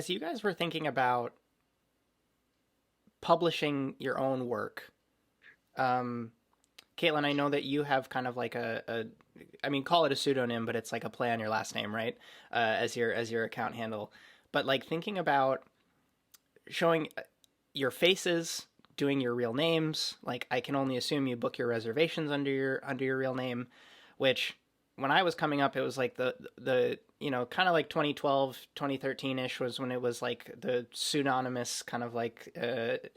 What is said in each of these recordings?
as you guys were thinking about publishing your own work, um, Kaitlin, I know that you have kind of like I mean, call it a pseudonym, but it's like a play on your last name, right? As your account handle. But like thinking about showing your faces, doing your real names. Like I can only assume you book your reservations under your real name, which when I was coming up, it was like the kind of like 2012, 2013 ish was when it was like the pseudonymous kind of like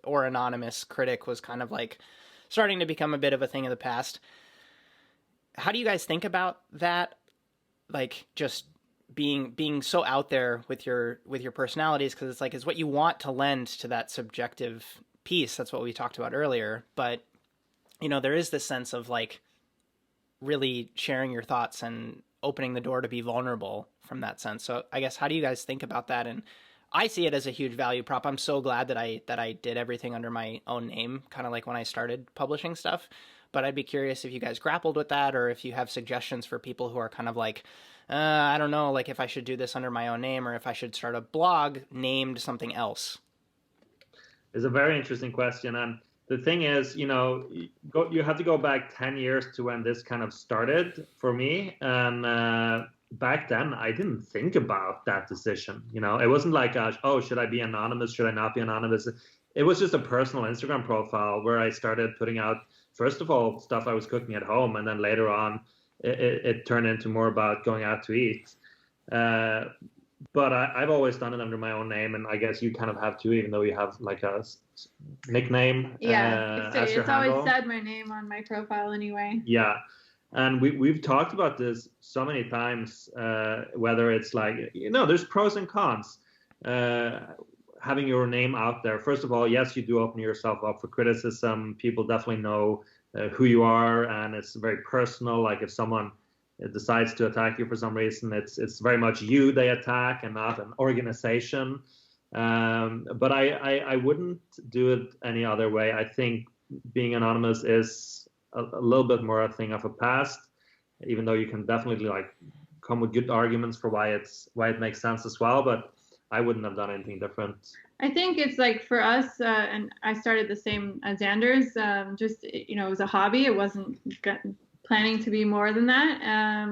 or anonymous critic was kind of like starting to become a bit of a thing of the past. How do you guys think about that? Like just being so out there with your personalities, because it's like it's what you want to lend to that subjective piece. That's what we talked about earlier. But there is this sense of like really sharing your thoughts and opening the door to be vulnerable from that sense. So I guess how do you guys think about that? And I see it as a huge value prop. I'm so glad that I did everything under my own name, kind of like when I started publishing stuff. But I'd be curious if you guys grappled with that, or if you have suggestions for people who are kind of like, I don't know, like if I should do this under my own name or if I should start a blog named something else. It's a very interesting question. And the thing is, you have to go back 10 years to when this kind of started for me. And back then, I didn't think about that decision. It wasn't like, oh, should I be anonymous? Should I not be anonymous? It was just a personal Instagram profile where I started putting out, first of all, stuff I was cooking at home. And then later on, it turned into more about going out to eat. But I've always done it under my own name, and I guess you kind of have to, even though you have like a nickname. Yeah, as your it's handle. always said my name on my profile anyway. Yeah, and we've talked about this so many times, whether it's like, there's pros and cons. Having your name out there. First of all, yes, you do open yourself up for criticism. People definitely know who you are, and it's very personal. Like if someone decides to attack you for some reason, it's very much you they attack and not an organization. But I wouldn't do it any other way. I think being anonymous is a little bit more a thing of a past, even though you can definitely like come with good arguments for why it makes sense as well. But I wouldn't have done anything different. I think it's like for us, and I started the same as Anders, just, it was a hobby. It wasn't planning to be more than that.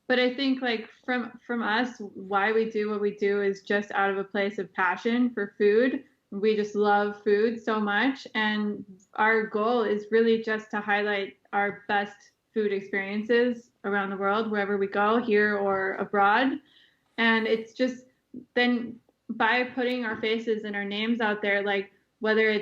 But I think like from us, why we do what we do is just out of a place of passion for food. We just love food so much. And our goal is really just to highlight our best food experiences around the world, wherever we go, here or abroad. And it's just then by putting our faces and our names out there, like whether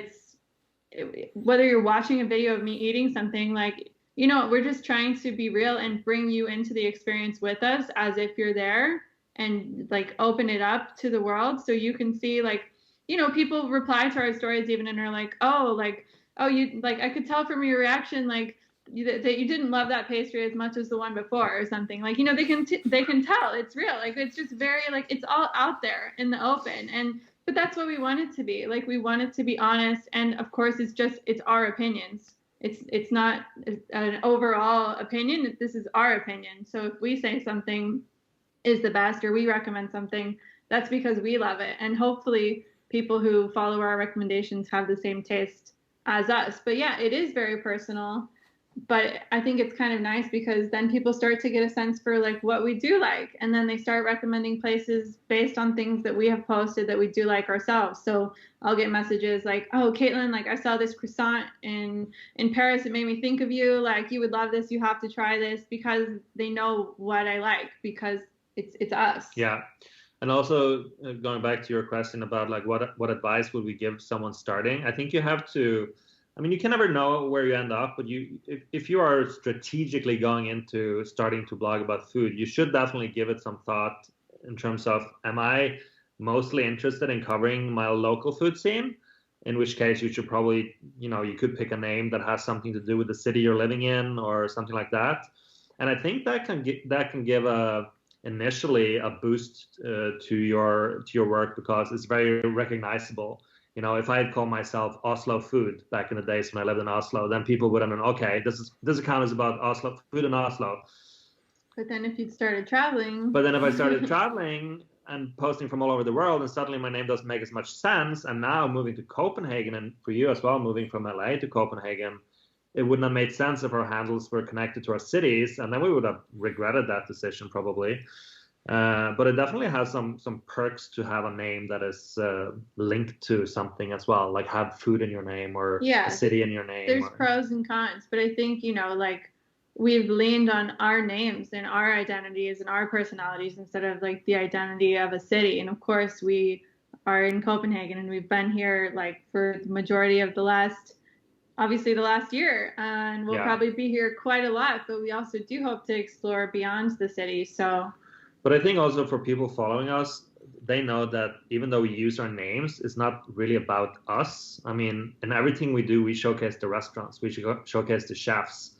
you're watching a video of me eating something, like, we're just trying to be real and bring you into the experience with us as if you're there, and like open it up to the world so you can see, like, people reply to our stories even and are like, oh, you, like, I could tell from your reaction, like, that you didn't love that pastry as much as the one before or something. Like, they can tell it's real. Like, it's just very, like, it's all out there in the open. But that's what we want it to be. Like, we want it to be honest. And of course, it's our opinions. It's not an overall opinion. This is our opinion. So if we say something is the best, or we recommend something, that's because we love it. And hopefully people who follow our recommendations have the same taste as us. But yeah, it is very personal. But I think it's kind of nice because then people start to get a sense for like what we do like. And then they start recommending places based on things that we have posted that we do like ourselves. So I'll get messages like, oh, Kaitlin, like I saw this croissant in Paris. It made me think of you. Like, you would love this. You have to try this, because they know what I like, because it's us. Yeah. And also going back to your question about like what advice would we give someone starting? I think you have to, I mean, you can never know where you end up, but if you are strategically going into starting to blog about food, you should definitely give it some thought in terms of, am I mostly interested in covering my local food scene? In which case you should probably, you could pick a name that has something to do with the city you're living in or something like that. And I think that can give initially a boost to your work, because it's very recognizable. If I had called myself Oslo Food back in the days when I lived in Oslo, then people would have known, okay, this account is about Oslo food in Oslo. But then if you'd started traveling. But then if I started traveling, and posting from all over the world, and suddenly my name doesn't make as much sense. And now moving to Copenhagen, and for you as well, moving from LA to Copenhagen, it wouldn't have made sense if our handles were connected to our cities, and then we would have regretted that decision probably. But it definitely has some perks to have a name that is linked to something as well, like have food in your name or a city in your name. There's pros and cons, but I think, like we've leaned on our names and our identities and our personalities instead of like the identity of a city. And of course we are in Copenhagen, and we've been here like for the majority of the last year, and we'll probably be here quite a lot, but we also do hope to explore beyond the city. So, but I think also for people following us, they know that even though we use our names, it's not really about us. I mean, in everything we do, we showcase the restaurants, we showcase the chefs.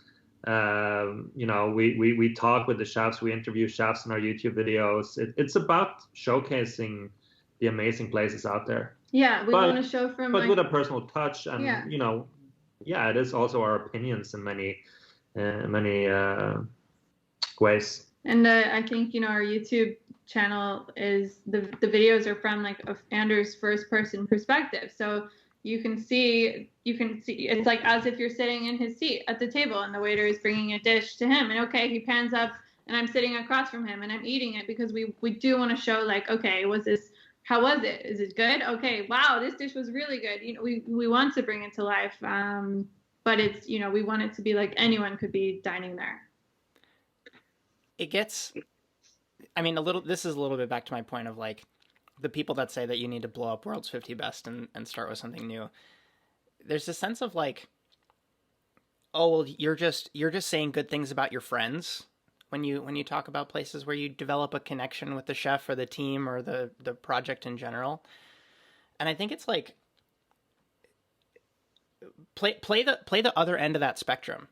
We talk with the chefs, we interview chefs in our YouTube videos. It's about showcasing the amazing places out there. Yeah, we want to show but with a personal touch, and it is also our opinions in many ways. And I think our YouTube channel is the videos are from like Anders' first person perspective, so you can see it's like as if you're sitting in his seat at the table and the waiter is bringing a dish to him, and okay, he pans up and I'm sitting across from him and I'm eating it, because we do want to show like, okay, how was it? Is it good? Okay, wow, this dish was really good. We want to bring it to life, but it's we want it to be like anyone could be dining there. It gets, this is a little bit back to my point of like the people that say that you need to blow up World's 50 Best and start with something new. There's a sense of like, oh, well, you're just saying good things about your friends when you talk about places where you develop a connection with the chef or the team or the project in general. And I think it's like play the other end of that spectrum,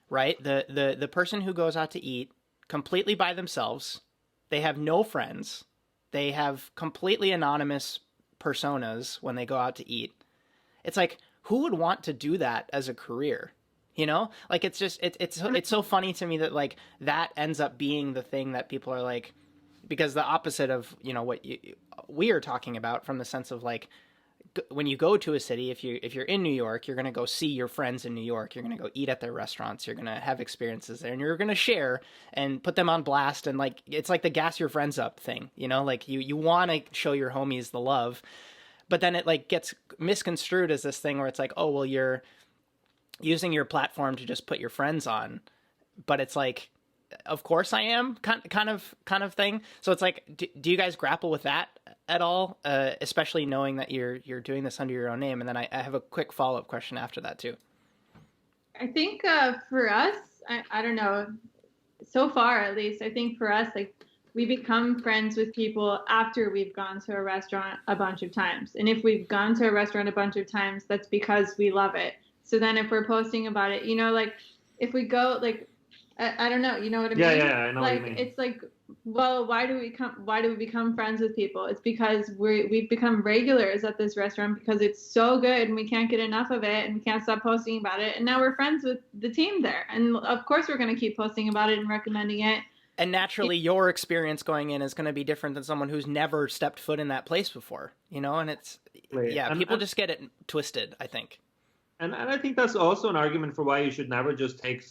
right? The person who goes out to eat completely by themselves, they have no friends, they have completely anonymous personas when they go out to eat. It's like, who would want to do that as a career? Like it's just it's so funny to me that like that ends up being the thing that people are like, because the opposite of what we are talking about, from the sense of like, when you go to a city, if you're in New York, you're going to go see your friends in New York, you're going to go eat at their restaurants, you're going to have experiences there, and you're going to share and put them on blast, and like it's like the gas your friends up thing, like you want to show your homies the love, but then it like gets misconstrued as this thing where it's like, oh, well, you're using your platform to just put your friends on, but it's like, of course I am, kind of thing. So it's like, do you guys grapple with that at all, especially knowing that you're doing this under your own name? And then I have a quick follow-up question after that too. I think for us, I don't know, so far at least, I think for us, like, we become friends with people after we've gone to a restaurant a bunch of times. And if we've gone to a restaurant a bunch of times, that's because we love it. So then if we're posting about it, like if we go, like, I don't know, you know what I mean? Yeah, I know like, what you mean. It's like, well, why do we become friends with people? It's because we've become regulars at this restaurant because it's so good and we can't get enough of it and we can't stop posting about it. And now we're friends with the team there. And of course we're going to keep posting about it and recommending it. And naturally, your experience going in is going to be different than someone who's never stepped foot in that place before, and it's, people just get it twisted, I think. And I think that's also an argument for why you should never just take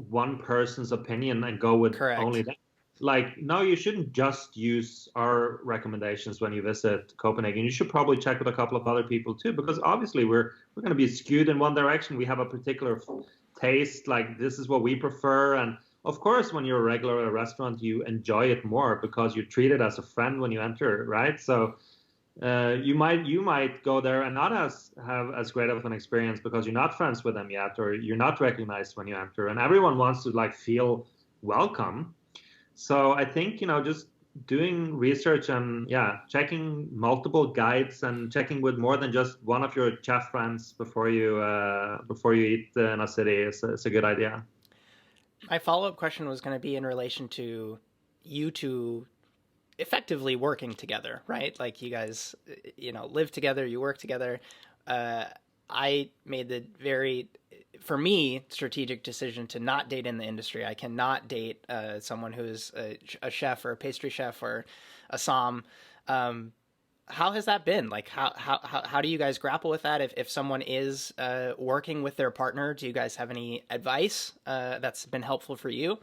one person's opinion and go with only that. Like, no, you shouldn't just use our recommendations when you visit Copenhagen. You should probably check with a couple of other people too, because obviously we're going to be skewed in one direction. We have a particular taste, like this is what we prefer. And of course, when you're a regular at a restaurant, you enjoy it more because you treat it as a friend when you enter, right? So you might go there and not have as great of an experience because you're not friends with them yet, or you're not recognized when you enter, and everyone wants to like feel welcome. So I think just doing research and checking multiple guides and checking with more than just one of your chef friends before you eat in a city is a good idea. My follow-up question was going to be in relation to you two effectively working together, right? Like you guys, live together, you work together. I made the very for me, strategic decision to not date in the industry. I cannot date someone who is a chef or a pastry chef or a som. How has that been? Like, how do you guys grapple with that? If someone is working with their partner, do you guys have any advice that's been helpful for you?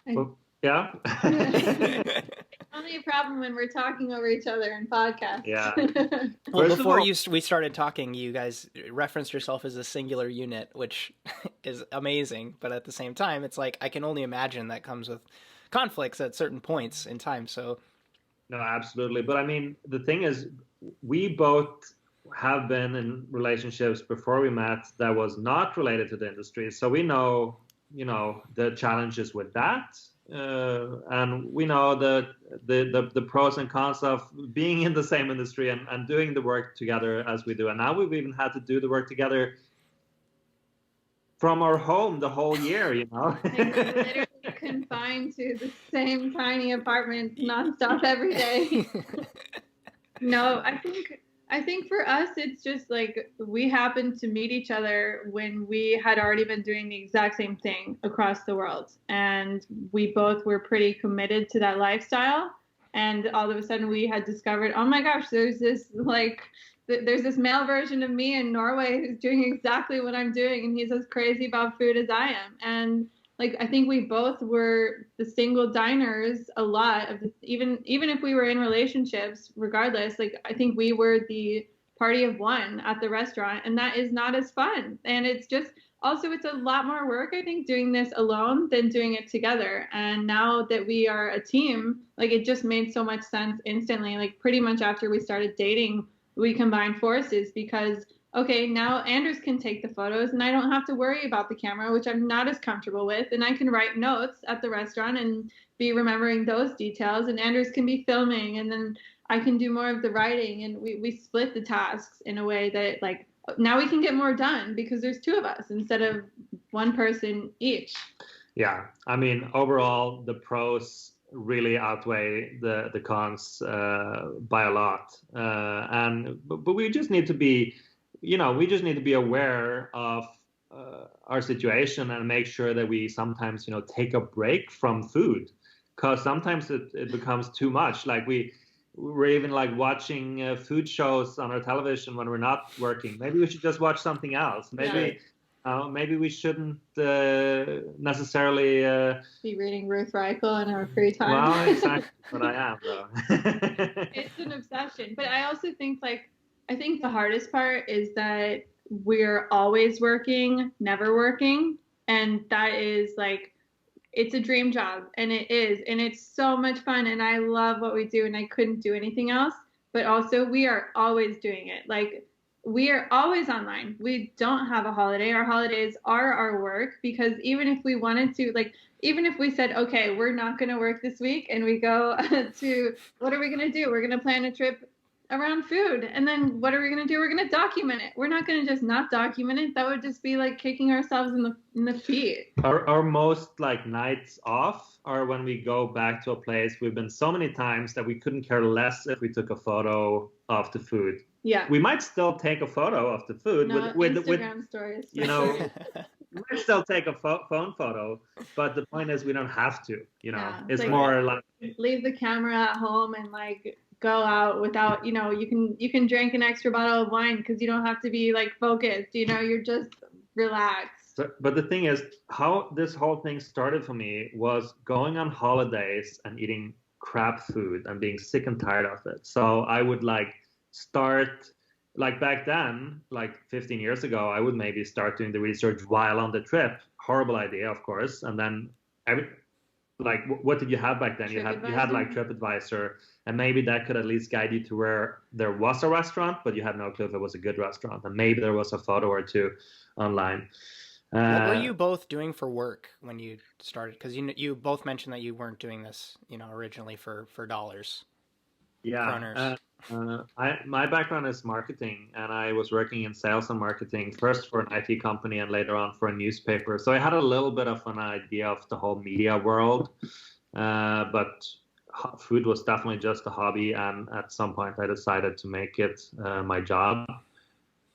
Well, yeah. It's only a problem when we're talking over each other in podcasts. Yeah. Well, First of before all- we started talking, you guys referenced yourself as a singular unit, which is amazing. But at the same time, it's like I can only imagine that comes with conflicts at certain points in time. So No, absolutely. But I mean, the thing is, we both have been in relationships before we met that was not related to the industry. So we know, the challenges with that. And we know the pros and cons of being in the same industry and doing the work together as we do. And now we've even had to do the work together from our home the whole year, Like, literally confined to the same tiny apartment nonstop every day. No, I think for us it's just like we happened to meet each other when we had already been doing the exact same thing across the world, and we both were pretty committed to that lifestyle. And all of a sudden we had discovered, oh my gosh, there's this male version of me in Norway who's doing exactly what I'm doing, and he's as crazy about food as I am. And like, I think we both were the single diners a lot of the, even if we were in relationships, regardless, like I think we were the party of one at the restaurant, and that is not as fun. And it's just, also, it's a lot more work, I think, doing this alone than doing it together. And now that we are a team, like it just made so much sense instantly. Like pretty much after we started dating, we combined forces because, okay, now Anders can take the photos and I don't have to worry about the camera, which I'm not as comfortable with. And I can write notes at the restaurant and be remembering those details. And Anders can be filming, and then I can do more of the writing. And we split the tasks in a way that, like, now we can get more done because there's two of us instead of one person each. Yeah, I mean, overall, the pros really outweigh the cons by a lot. But we just need to be, aware of our situation and make sure that we sometimes, take a break from food, because sometimes it becomes too much. Like we're even like watching food shows on our television when we're not working. Maybe we should just watch something else. Maybe we shouldn't necessarily be reading Ruth Reichel in our free time. Well, exactly what I am, though. It's an obsession. But I also think, I think the hardest part is that we're always working, never working. And that is it's a dream job, and it is, and it's so much fun, and I love what we do, and I couldn't do anything else. But also, we are always doing it. Like, we are always online. We don't have a holiday. Our holidays are our work, because even if we wanted to, even if we said, okay, we're not going to work this week, and we go to, what are we going to do? We're going to plan a trip around food. And then what are we going to do? We're going to document it. We're not going to just not document it. That would just be like kicking ourselves in the feet. Our most nights off are when we go back to a place we've been so many times that we couldn't care less if we took a photo of the food. Yeah. We might still take a photo of the food with Instagram stories. We might still take a phone photo, but the point is we don't have to, Yeah, it's more like leave the camera at home and go out without, you can drink an extra bottle of wine because you don't have to be focused, you're just relaxed. But the thing is, how this whole thing started for me was going on holidays and eating crap food and being sick and tired of it. So I would start, back then, 15 years ago, I would maybe start doing the research while on the trip. Horrible idea, of course. And then what did you have back then? You had TripAdvisor, and maybe that could at least guide you to where there was a restaurant, but you had no clue if it was a good restaurant, and maybe there was a photo or two online. What were you both doing for work when you started? Because you both mentioned that you weren't doing this, originally for dollars. Yeah. My background is marketing, and I was working in sales and marketing, first for an IT company and later on for a newspaper. So I had a little bit of an idea of the whole media world, but food was definitely just a hobby. And at some point I decided to make it my job.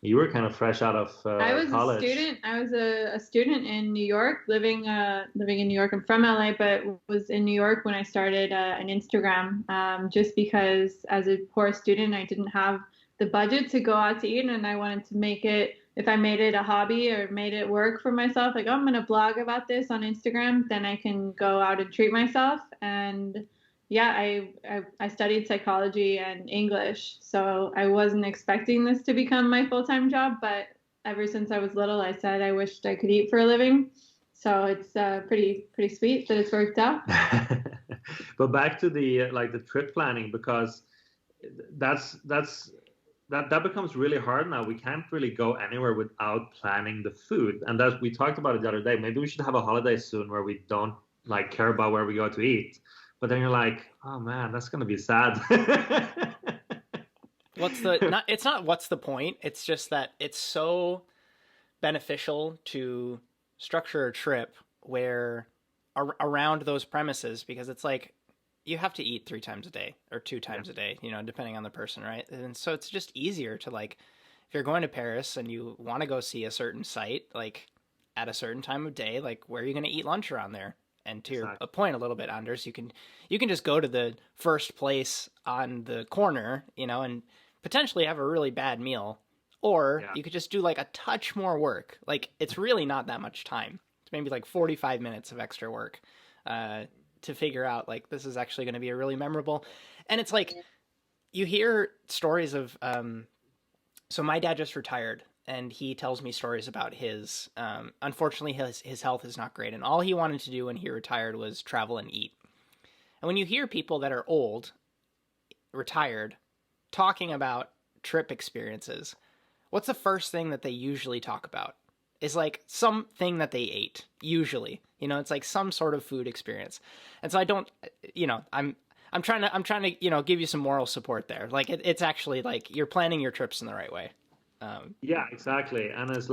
You were kind of fresh out of I was college. a student. I was a student in New York, living in New York. I'm from LA, but was in New York when I started an Instagram. Just because as a poor student, I didn't have the budget to go out to eat, and I wanted to make it. If I made it a hobby or made it work for myself, like, oh, I'm gonna blog about this on Instagram, then I can go out and treat myself. And yeah, I studied psychology and English, so I wasn't expecting this to become my full-time job, but ever since I was little, I said I wished I could eat for a living. So it's pretty sweet that it's worked out. But back to the the trip planning, because that becomes really hard now. We can't really go anywhere without planning the food, and that we talked about it the other day. Maybe we should have a holiday soon where we don't care about where we go to eat. But then you're like, oh man, that's gonna be sad. It's not what's the point. It's just that it's so beneficial to structure a trip where around those premises, because it's like you have to eat 3 times a day or 2 times a day, depending on the person, right? And so it's just easier to if you're going to Paris and you want to go see a certain site, at a certain time of day, where are you going to eat lunch around there? And to your point a little bit, Anders, you can just go to the first place on the corner, and potentially have a really bad meal, or you could just do a touch more work. It's really not that much time. It's maybe 45 minutes of extra work to figure out this is actually going to be a really memorable. And it's you hear stories of so my dad just retired, and he tells me stories about his unfortunately his health is not great, and all he wanted to do when he retired was travel and eat. And when you hear people that are old, retired, talking about trip experiences, what's the first thing that they usually talk about? Is something that they ate, usually. It's some sort of food experience. And so I don't, I'm trying to give you some moral support there. It's actually you're planning your trips in the right way. Yeah, exactly. And it's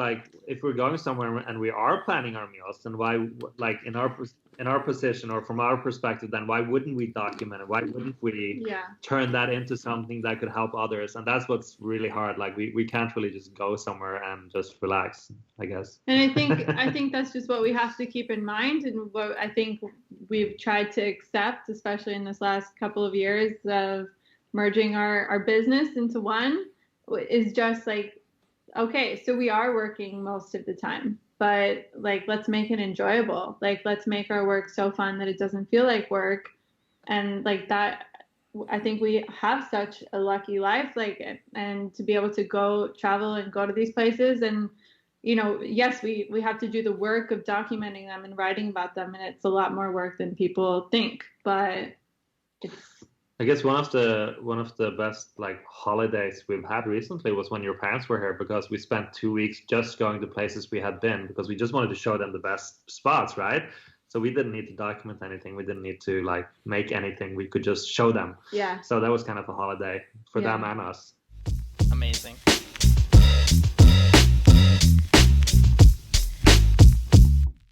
if we're going somewhere and we are planning our meals, then why, in our position or from our perspective, then why wouldn't we document it? Why wouldn't we turn that into something that could help others? And that's what's really hard. We can't really just go somewhere and just relax, I guess. And I think that's just what we have to keep in mind, and what I think we've tried to accept, especially in this last couple of years of merging our business into one, is just okay, so we are working most of the time, but let's make it enjoyable. Let's make our work so fun that it doesn't feel like work. And that, I think we have such a lucky life, and to be able to go travel and go to these places. And yes, we have to do the work of documenting them and writing about them, and it's a lot more work than people think, but it's, I guess one of the best holidays we've had recently was when your parents were here, because we spent 2 weeks just going to places we had been, because we just wanted to show them the best spots, right? So we didn't need to document anything. We didn't need to make anything. We could just show them. Yeah. So that was kind of a holiday for them and us. Amazing.